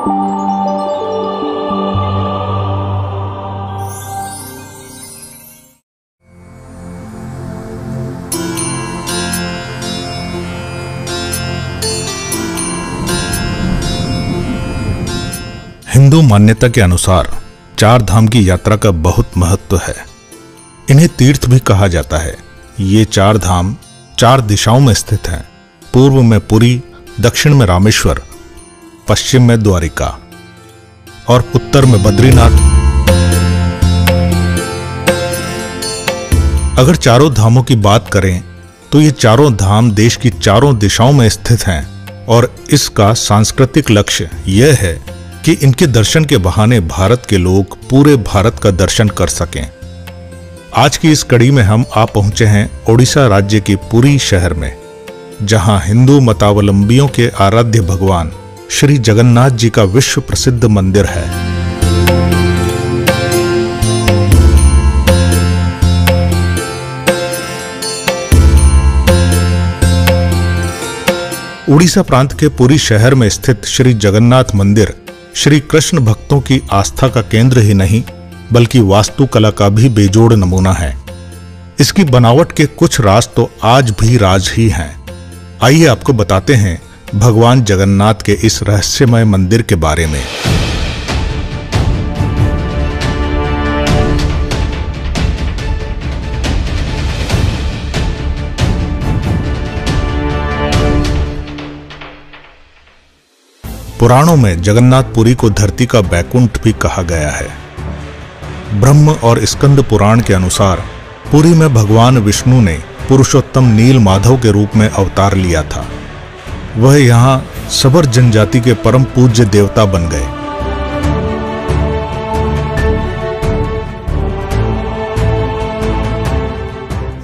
हिंदू मान्यता के अनुसार चार धाम की यात्रा का बहुत महत्व है। इन्हें तीर्थ भी कहा जाता है। ये चार धाम चार दिशाओं में स्थित हैं। पूर्व में पुरी, दक्षिण में रामेश्वर, पश्चिम में द्वारिका और उत्तर में बद्रीनाथ। अगर चारों धामों की बात करें तो ये चारों धाम देश की चारों दिशाओं में स्थित हैं और इसका सांस्कृतिक लक्ष्य यह है कि इनके दर्शन के बहाने भारत के लोग पूरे भारत का दर्शन कर सकें। आज की इस कड़ी में हम आ पहुंचे हैं ओडिशा राज्य के पुरी शहर में, जहां हिंदू मतावलंबियों के आराध्य भगवान श्री जगन्नाथ जी का विश्व प्रसिद्ध मंदिर है। उड़ीसा प्रांत के पुरी शहर में स्थित श्री जगन्नाथ मंदिर श्री कृष्ण भक्तों की आस्था का केंद्र ही नहीं बल्कि वास्तुकला का भी बेजोड़ नमूना है। इसकी बनावट के कुछ राज तो आज भी राज ही हैं। आइए आपको बताते हैं भगवान जगन्नाथ के इस रहस्यमय मंदिर के बारे में। पुराणों में जगन्नाथपुरी को धरती का बैकुंठ भी कहा गया है। ब्रह्म और स्कंद पुराण के अनुसार पुरी में भगवान विष्णु ने पुरुषोत्तम नील माधव के रूप में अवतार लिया था। वह यहाँ सबर जनजाति के परम पूज्य देवता बन गए।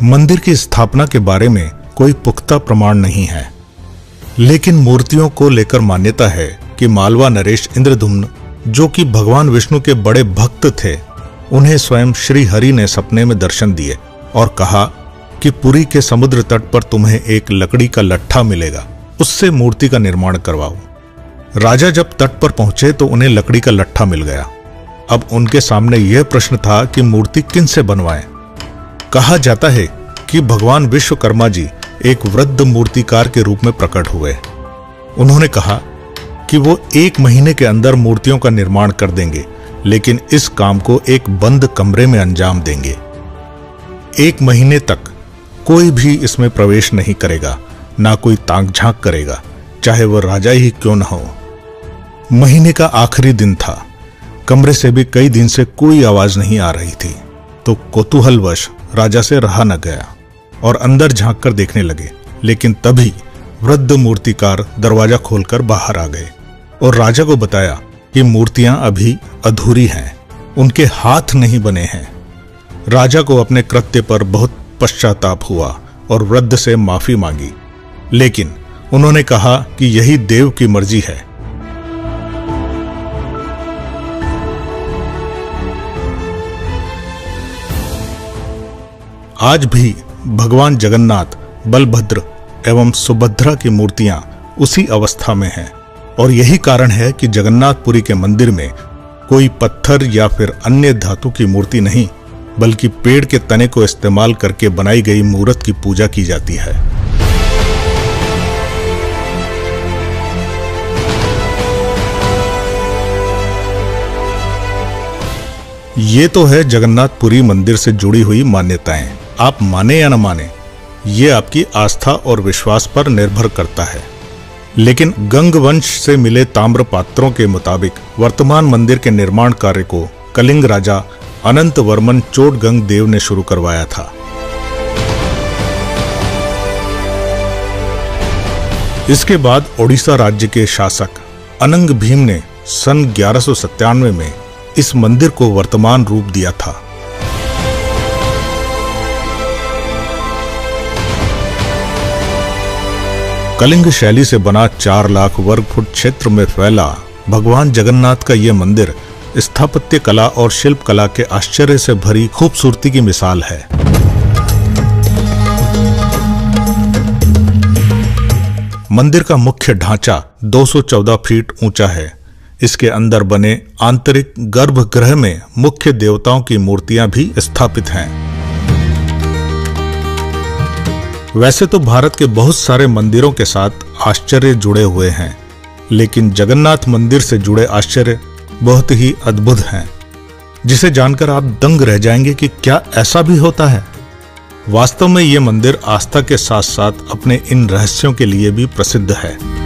मंदिर की स्थापना के बारे में कोई पुख्ता प्रमाण नहीं है, लेकिन मूर्तियों को लेकर मान्यता है कि मालवा नरेश इंद्रदुम्न, जो कि भगवान विष्णु के बड़े भक्त थे, उन्हें स्वयं श्री हरि ने सपने में दर्शन दिए और कहा कि पुरी के समुद्र तट पर तुम्हें एक लकड़ी का लट्ठा मिलेगा, उससे मूर्ति का निर्माण करवाओ। राजा जब तट पर पहुंचे तो उन्हें लकड़ी का लट्ठा मिल गया। अब उनके सामने यह प्रश्न था कि मूर्ति किन से बनवाएं। कहा जाता है कि भगवान विश्वकर्मा जी एक वृद्ध मूर्तिकार के रूप में प्रकट हुए। उन्होंने कहा कि वो 1 महीने के अंदर मूर्तियों का निर्माण कर देंगे, लेकिन इस काम को एक बंद कमरे में अंजाम देंगे। 1 महीने तक कोई भी इसमें प्रवेश नहीं करेगा, ना कोई ताक झांक करेगा, चाहे वह राजा ही क्यों न हो। महीने का आखिरी दिन था। कमरे से भी कई दिन से कोई आवाज नहीं आ रही थी, तो कौतूहलवश राजा से रहा न गया और अंदर झांक कर देखने लगे। लेकिन तभी वृद्ध मूर्तिकार दरवाजा खोलकर बाहर आ गए और राजा को बताया कि मूर्तियां अभी अधूरी हैं, उनके हाथ नहीं बने हैं। राजा को अपने कृत्य पर बहुत पश्चाताप हुआ और वृद्ध से माफी मांगी, लेकिन उन्होंने कहा कि यही देव की मर्जी है। आज भी भगवान जगन्नाथ, बलभद्र एवं सुभद्रा की मूर्तियां उसी अवस्था में हैं और यही कारण है कि जगन्नाथपुरी के मंदिर में कोई पत्थर या फिर अन्य धातु की मूर्ति नहीं, बल्कि पेड़ के तने को इस्तेमाल करके बनाई गई मूर्त की पूजा की जाती है। ये तो है जगन्नाथपुरी मंदिर से जुड़ी हुई मान्यताएं। आप माने या न माने, ये आपकी आस्था और विश्वास पर निर्भर करता है। लेकिन गंग वंश से मिले ताम्र पात्रों के मुताबिक वर्तमान मंदिर के निर्माण कार्य को कलिंग राजा अनंत वर्मन चोटगंग देव ने शुरू करवाया था। इसके बाद ओडिशा राज्य के शासक अनंग भीम ने सन 1197 में इस मंदिर को वर्तमान रूप दिया था। कलिंग शैली से बना 4 लाख वर्ग फुट क्षेत्र में फैला भगवान जगन्नाथ का यह मंदिर स्थापत्य कला और शिल्प कला के आश्चर्य से भरी खूबसूरती की मिसाल है। मंदिर का मुख्य ढांचा 214 फीट ऊंचा है। इसके अंदर बने आंतरिक गर्भगृह में मुख्य देवताओं की मूर्तियां भी स्थापित हैं। वैसे तो भारत के बहुत सारे मंदिरों के साथ आश्चर्य जुड़े हुए हैं, लेकिन जगन्नाथ मंदिर से जुड़े आश्चर्य बहुत ही अद्भुत हैं, जिसे जानकर आप दंग रह जाएंगे कि क्या ऐसा भी होता है। वास्तव में यह मंदिर आस्था के साथ साथ अपने इन रहस्यों के लिए भी प्रसिद्ध है।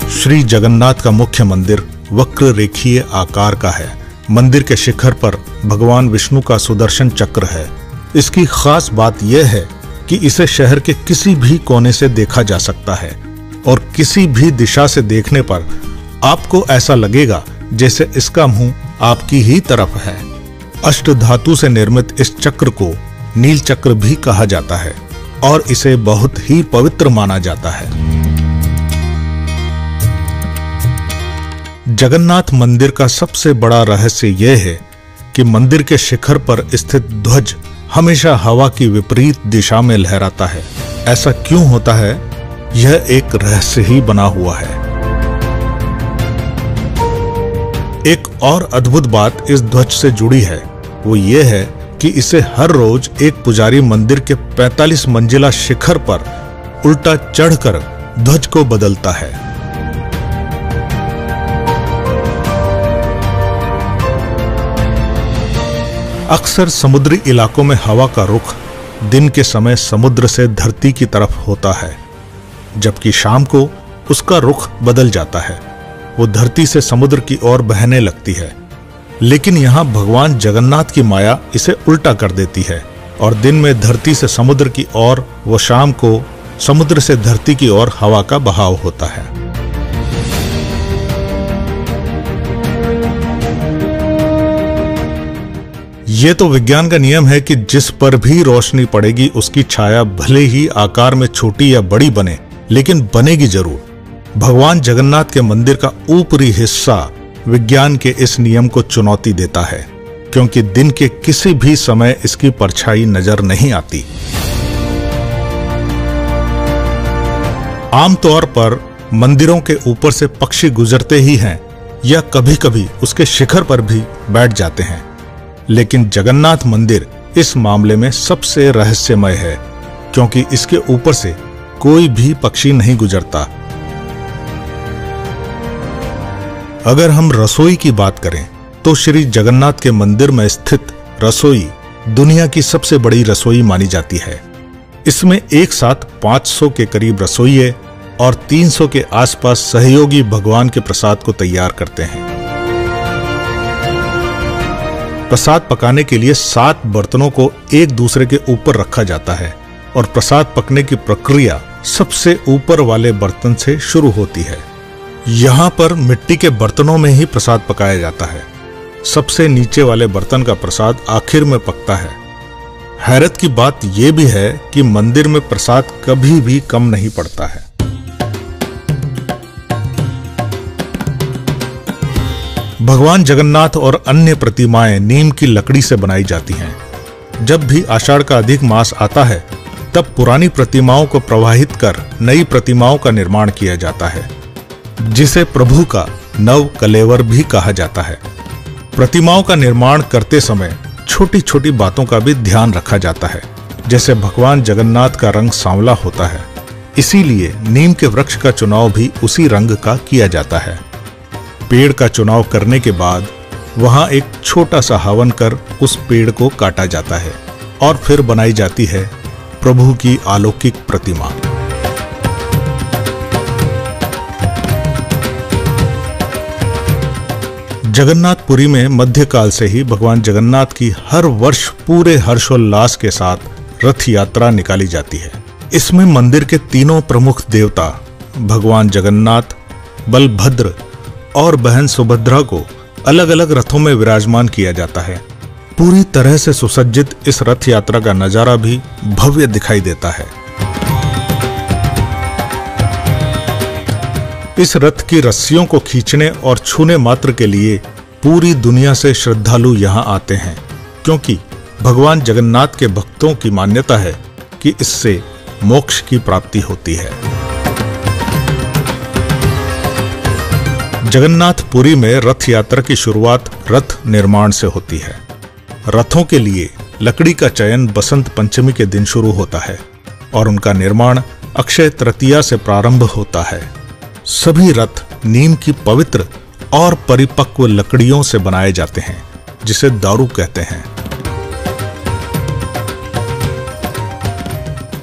श्री जगन्नाथ का मुख्य मंदिर वक्र रेखीय आकार का है। मंदिर के शिखर पर भगवान विष्णु का सुदर्शन चक्र है। इसकी खास बात यह है कि इसे शहर के किसी भी कोने से देखा जा सकता है और किसी भी दिशा से देखने पर आपको ऐसा लगेगा जैसे इसका मुंह आपकी ही तरफ है। अष्ट धातु से निर्मित इस चक्र को नील चक्र भी कहा जाता है और इसे बहुत ही पवित्र माना जाता है। जगन्नाथ मंदिर का सबसे बड़ा रहस्य यह है कि मंदिर के शिखर पर स्थित ध्वज हमेशा हवा की विपरीत दिशा में लहराता है। ऐसा क्यों होता है, यह एक रहस्य ही बना हुआ है। एक और अद्भुत बात इस ध्वज से जुड़ी है, वो ये है कि इसे हर रोज एक पुजारी मंदिर के 45 मंजिला शिखर पर उल्टा चढ़कर ध्वज को बदलता है। अक्सर समुद्री इलाकों में हवा का रुख दिन के समय समुद्र से धरती की तरफ होता है, जबकि शाम को उसका रुख बदल जाता है। वो धरती से समुद्र की ओर बहने लगती है। लेकिन यहाँ भगवान जगन्नाथ की माया इसे उल्टा कर देती है और दिन में धरती से समुद्र की ओर, वो शाम को समुद्र से धरती की ओर हवा का बहाव होता है। ये तो विज्ञान का नियम है कि जिस पर भी रोशनी पड़ेगी उसकी छाया भले ही आकार में छोटी या बड़ी बने, लेकिन बनेगी जरूर। भगवान जगन्नाथ के मंदिर का ऊपरी हिस्सा विज्ञान के इस नियम को चुनौती देता है, क्योंकि दिन के किसी भी समय इसकी परछाई नजर नहीं आती। आमतौर पर मंदिरों के ऊपर से पक्षी गुजरते ही हैं या कभी-कभी उसके शिखर पर भी बैठ जाते हैं, लेकिन जगन्नाथ मंदिर इस मामले में सबसे रहस्यमय है, क्योंकि इसके ऊपर से कोई भी पक्षी नहीं गुजरता। अगर हम रसोई की बात करें तो श्री जगन्नाथ के मंदिर में स्थित रसोई दुनिया की सबसे बड़ी रसोई मानी जाती है। इसमें एक साथ 500 के करीब रसोइये और 300 के आसपास सहयोगी भगवान के प्रसाद को तैयार करते हैं। प्रसाद पकाने के लिए 7 बर्तनों को एक दूसरे के ऊपर रखा जाता है और प्रसाद पकने की प्रक्रिया सबसे ऊपर वाले बर्तन से शुरू होती है। यहाँ पर मिट्टी के बर्तनों में ही प्रसाद पकाया जाता है। सबसे नीचे वाले बर्तन का प्रसाद आखिर में पकता है। हैरत की बात यह भी है कि मंदिर में प्रसाद कभी भी कम नहीं पड़ता है। भगवान जगन्नाथ और अन्य प्रतिमाएं नीम की लकड़ी से बनाई जाती हैं। जब भी आषाढ़ का अधिक मास आता है, तब पुरानी प्रतिमाओं को प्रवाहित कर नई प्रतिमाओं का निर्माण किया जाता है, जिसे प्रभु का नव कलेवर भी कहा जाता है। प्रतिमाओं का निर्माण करते समय छोटी छोटी बातों का भी ध्यान रखा जाता है, जैसे भगवान जगन्नाथ का रंग सांवला होता है, इसीलिए नीम के वृक्ष का चुनाव भी उसी रंग का किया जाता है। पेड़ का चुनाव करने के बाद वहां एक छोटा सा हवन कर उस पेड़ को काटा जाता है और फिर बनाई जाती है प्रभु की अलौकिक प्रतिमा। जगन्नाथपुरी में मध्यकाल से ही भगवान जगन्नाथ की हर वर्ष पूरे हर्षोल्लास के साथ रथ यात्रा निकाली जाती है। इसमें मंदिर के तीनों प्रमुख देवता भगवान जगन्नाथ, बलभद्र और बहन सुभद्रा को अलग अलग रथों में विराजमान किया जाता है। पूरी तरह से सुसज्जित इस रथ यात्रा का नजारा भी भव्य दिखाई देता है। इस रथ की रस्सियों को खींचने और छूने मात्र के लिए पूरी दुनिया से श्रद्धालु यहाँ आते हैं, क्योंकि भगवान जगन्नाथ के भक्तों की मान्यता है कि इससे मोक्ष की प्राप्ति होती है। जगन्नाथपुरी में रथ यात्रा की शुरुआत रथ निर्माण से होती है। रथों के लिए लकड़ी का चयन बसंत पंचमी के दिन शुरू होता है और उनका निर्माण अक्षय तृतीया से प्रारंभ होता है। सभी रथ नीम की पवित्र और परिपक्व लकड़ियों से बनाए जाते हैं, जिसे दारू कहते हैं।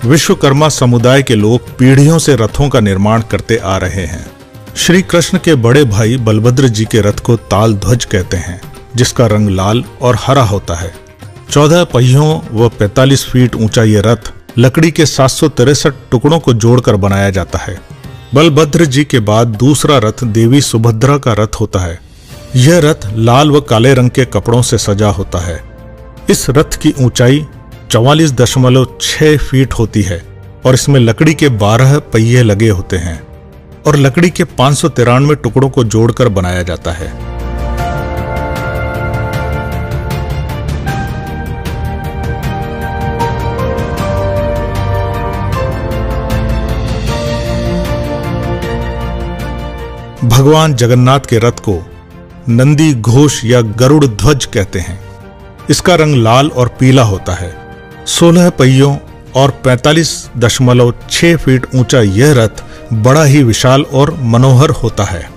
विश्वकर्मा समुदाय के लोग पीढ़ियों से रथों का निर्माण करते आ रहे हैं। श्री कृष्ण के बड़े भाई बलभद्र जी के रथ को ताल ध्वज कहते हैं, जिसका रंग लाल और हरा होता है। 14 पहियों व 45 फीट ऊंचा ये रथ लकड़ी के 763 टुकड़ों को जोड़कर बनाया जाता है। बलभद्र जी के बाद दूसरा रथ देवी सुभद्रा का रथ होता है। यह रथ लाल व काले रंग के कपड़ों से सजा होता है। इस रथ की ऊंचाई 44.6 फीट होती है और इसमें लकड़ी के 12 पहिए लगे होते हैं और लकड़ी के 593 टुकड़ों को जोड़कर बनाया जाता है। भगवान जगन्नाथ के रथ को नंदी घोष या गरुड़ ध्वज कहते हैं। इसका रंग लाल और पीला होता है। 16 पहियों और 45.6 फीट ऊंचा यह रथ बड़ा ही विशाल और मनोहर होता है।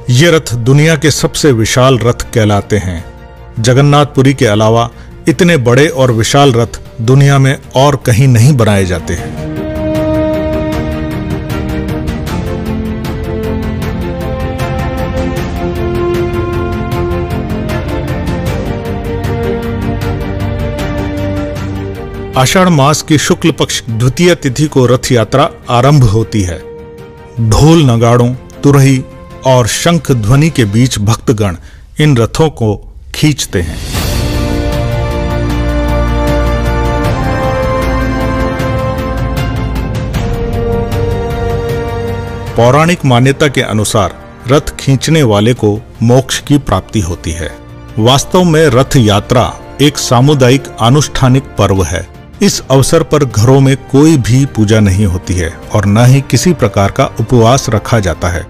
यह रथ दुनिया के सबसे विशाल रथ कहलाते हैं। जगन्नाथपुरी के अलावा इतने बड़े और विशाल रथ दुनिया में और कहीं नहीं बनाए जाते हैं। आषाढ़ मास की शुक्ल पक्ष द्वितीय तिथि को रथ यात्रा आरंभ होती है। ढोल नगाड़ों, तुरही और शंख ध्वनि के बीच भक्तगण इन रथों को खींचते हैं। पौराणिक मान्यता के अनुसार रथ खींचने वाले को मोक्ष की प्राप्ति होती है। वास्तव में रथ यात्रा एक सामुदायिक आनुष्ठानिक पर्व है। इस अवसर पर घरों में कोई भी पूजा नहीं होती है और न ही किसी प्रकार का उपवास रखा जाता है।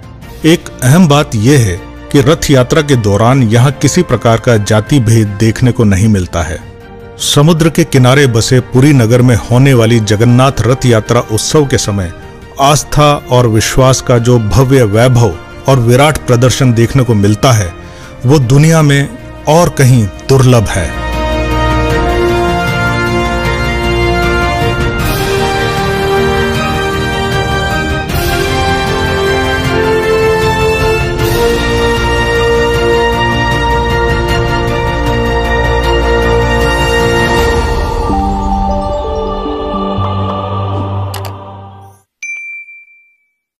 एक अहम बात यह है कि रथ यात्रा के दौरान यहाँ किसी प्रकार का जाति भेद देखने को नहीं मिलता है। समुद्र के किनारे बसे पुरी नगर में होने वाली जगन्नाथ रथ यात्रा उत्सव के समय आस्था और विश्वास का जो भव्य वैभव और विराट प्रदर्शन देखने को मिलता है, वो दुनिया में और कहीं दुर्लभ है।